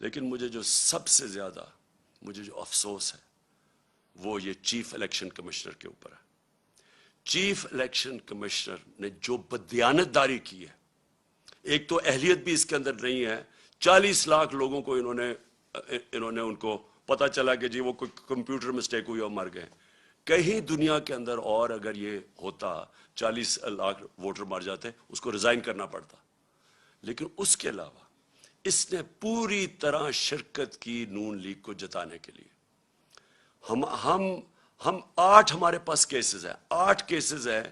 لیکن مجھے جو سب سے زیادہ مجھے جو افسوس ہے وہ یہ چیف الیکشن کمشنر کے اوپر ہے. چیف الیکشن کمشنر نے جو بددیانت داری کی ہے، ایک تو اہلیت بھی اس کے اندر نہیں ہے. 40 لاکھ لوگوں کو انہوں نے ان کو پتا چلا کہ جی وہ کوئی کمپیوٹر مسٹیک ہوئی اور مر گئے. کہیں دنیا کے اندر اور اگر یہ ہوتا 40 لاکھ ووٹر مر جاتے، اس کو ریزائن کرنا پڑتا. لیکن اس کے علاوہ اس نے پوری طرح شرکت کی نون لیگ کو جتانے کے لیے. ہم 8 ہمارے پاس کیسز ہیں، 8 کیسز ہیں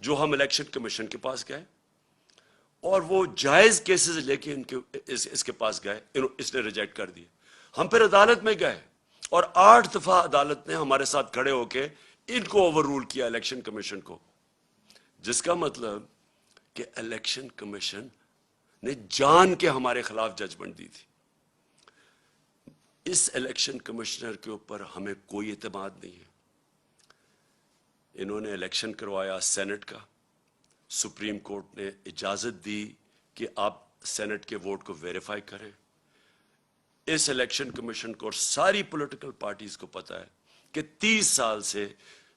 جو ہم الیکشن کمیشن کے پاس گئے اور وہ جائز کیسز لے کے اس کے پاس گئے، اس نے ریجیکٹ کر دیے. ہم پھر عدالت میں گئے اور 8 دفعہ عدالت نے ہمارے ساتھ کھڑے ہو کے ان کو اوور رول کیا، الیکشن کمیشن کو. جس کا مطلب کہ الیکشن کمیشن نے جان کے ہمارے خلاف ججمنٹ دی تھی. اس الیکشن کمشنر کے اوپر ہمیں کوئی اعتماد نہیں ہے. انہوں نے الیکشن کروایا سینٹ کا، سپریم کورٹ نے اجازت دی کہ آپ سینٹ کے ووٹ کو ویریفائی کریں. اس الیکشن کمیشن کو اور ساری پولیٹیکل پارٹیز کو پتا ہے کہ 30 سال سے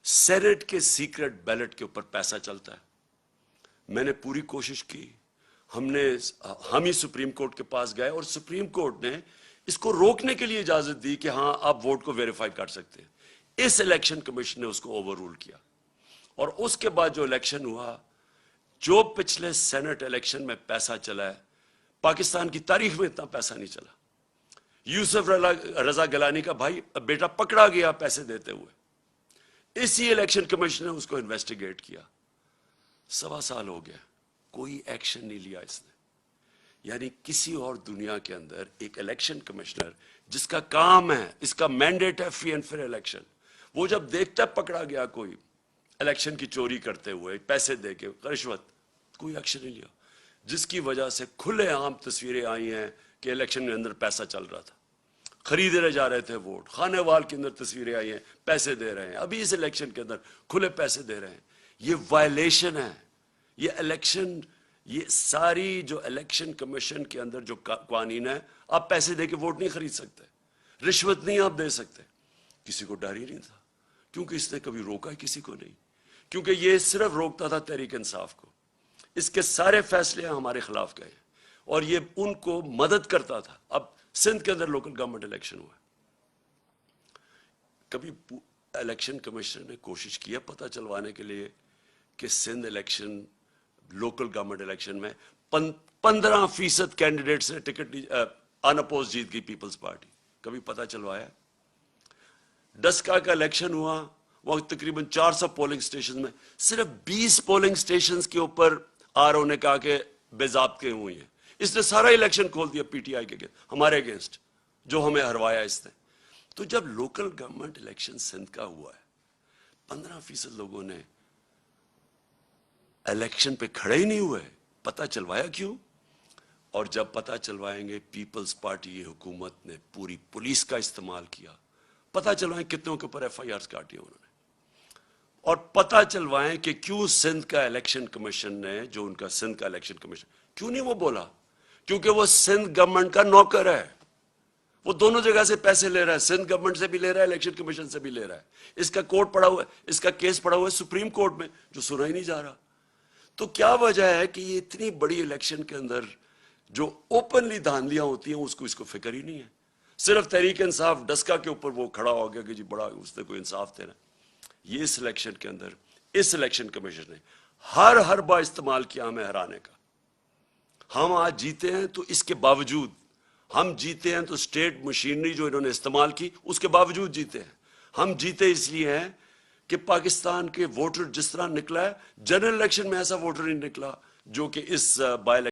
سینٹ کے سیکرٹ بیلٹ کے اوپر پیسہ چلتا ہے. میں نے پوری کوشش کی، ہم ہی سپریم کورٹ کے پاس گئے اور سپریم کورٹ نے اس کو روکنے کے لیے اجازت دی کہ ہاں آپ ووٹ کو ویریفائی کر سکتے ہیں. اس الیکشن کمیشن نے اس کو اوور رول کیا اور اس کے بعد جو الیکشن ہوا، جو پچھلے سینٹ الیکشن میں پیسہ چلا ہے، پاکستان کی تاریخ میں اتنا پیسہ نہیں چلا. یوسف رضا گیلانی کا بھائی بیٹا پکڑا گیا پیسے دیتے ہوئے. اسی الیکشن کمیشن نے اس کو انویسٹیگیٹ کیا. 1.25 سال ہو گیا، کوئی ایکشن نہیں لیا اس نے. یعنی کسی اور دنیا کے اندر ایک الیکشن کمشنر جس کا کام ہے، اس کا مینڈیٹ ہے فری اینڈ فیئر الیکشن، وہ جب دیکھتا ہے پکڑا گیا کوئی الیکشن کی چوری کرتے ہوئے، پیسے دے کے، رشوت، کوئی ایکشن نہیں لیا. جس کی وجہ سے کھلے عام تصویریں آئی ہیں کہ الیکشن کے اندر پیسہ چل رہا تھا، خریدے جا رہے تھے ووٹ. خانے وال کے اندر تصویریں آئی ہیں، پیسے دے رہے ہیں. ابھی اس الیکشن کے اندر کھلے پیسے دے رہے ہیں. یہ وائلیشن ہے. یہ الیکشن، یہ ساری جو الیکشن کمیشن کے اندر جو قوانین ہے، آپ پیسے دے کے ووٹ نہیں خرید سکتے، رشوت نہیں آپ دے سکتے. کسی کو ڈر ہی نہیں تھا، کیونکہ اس نے کبھی روکا ہی کسی کو نہیں. کیونکہ یہ صرف روکتا تھا تحریک انصاف کو. اس کے سارے فیصلے ہمارے خلاف گئے اور یہ ان کو مدد کرتا تھا. اب سندھ کے اندر لوکل گورنمنٹ الیکشن ہوا، کبھی الیکشن کمیشن نے کوشش کیا پتہ چلوانے کے لیے کہ Sindh election, local government election میں 15% کینڈیڈیٹس نے ٹکٹ ان اپوز جیت گئی پیپلز پارٹی. کبھی پتہ چلوایا؟ ڈسکا کا الیکشن ہوا، وہ تقریباً 400 پولنگ سٹیشن میں صرف 20 پولنگ سٹیشنز کے اوپر آر نے کہا کہ بے ضابطے ہوئی ہیں. اس نے سارا الیکشن کھول دیا پی ٹی آئی کے ہمارے اگینسٹ، جو ہمیں ہروایا اس نے. تو جب لوکل گورنمنٹ الیکشن سندھ کا ہوا ہے، 15% لوگوں نے الیکشن پہ کھڑے ہی نہیں ہوئے. پتہ چلوایا کیوں؟ اور جب پتہ چلوائیں گے، پیپلز پارٹی حکومت نے پوری پولیس کا استعمال کیا. پتہ چلوائیں کتنوں کے اوپر ایف آئی آرز کاٹی انہوں نے، اور پتہ چلوائیں کہ کیوں سندھ کا الیکشن کمیشن نے، جو ان کا سندھ کا الیکشن کمیشن، کیوں نہیں وہ بولا؟ کیونکہ وہ سندھ گورنمنٹ کا نوکر ہے. وہ دونوں جگہ سے پیسے لے رہا ہے، سندھ گورنمنٹ سے بھی لے رہا ہے، الیکشن کمیشن سے بھی لے رہا ہے. اس کا کورٹ پڑا ہوا ہے، اس کا کیس پڑا ہوا ہے سپریم کورٹ میں، جو سنا ہی نہیں جا رہا. تو کیا وجہ ہے کہ یہ اتنی بڑی الیکشن کے اندر جو اوپنلی دھاندلیاں ہوتی ہیں اس کو فکر ہی نہیں ہے؟ صرف تحریک انصاف ڈسکا کے اوپر وہ کھڑا ہو گیا کہ جی بڑا اس نے کوئی انصاف دینا. یہ اس الیکشن کے اندر اس الیکشن کمیشن نے ہر حربہ استعمال کیا ہمیں ہرانے کا. ہم آج جیتے ہیں تو اس کے باوجود، ہم جیتے ہیں تو اسٹیٹ مشینری جو انہوں نے استعمال کی اس کے باوجود جیتے ہیں. ہم جیتے اس لیے ہیں کہ پاکستان کے ووٹر جس طرح نکلا ہے، جنرل الیکشن میں ایسا ووٹر نہیں نکلا جو کہ اس بائی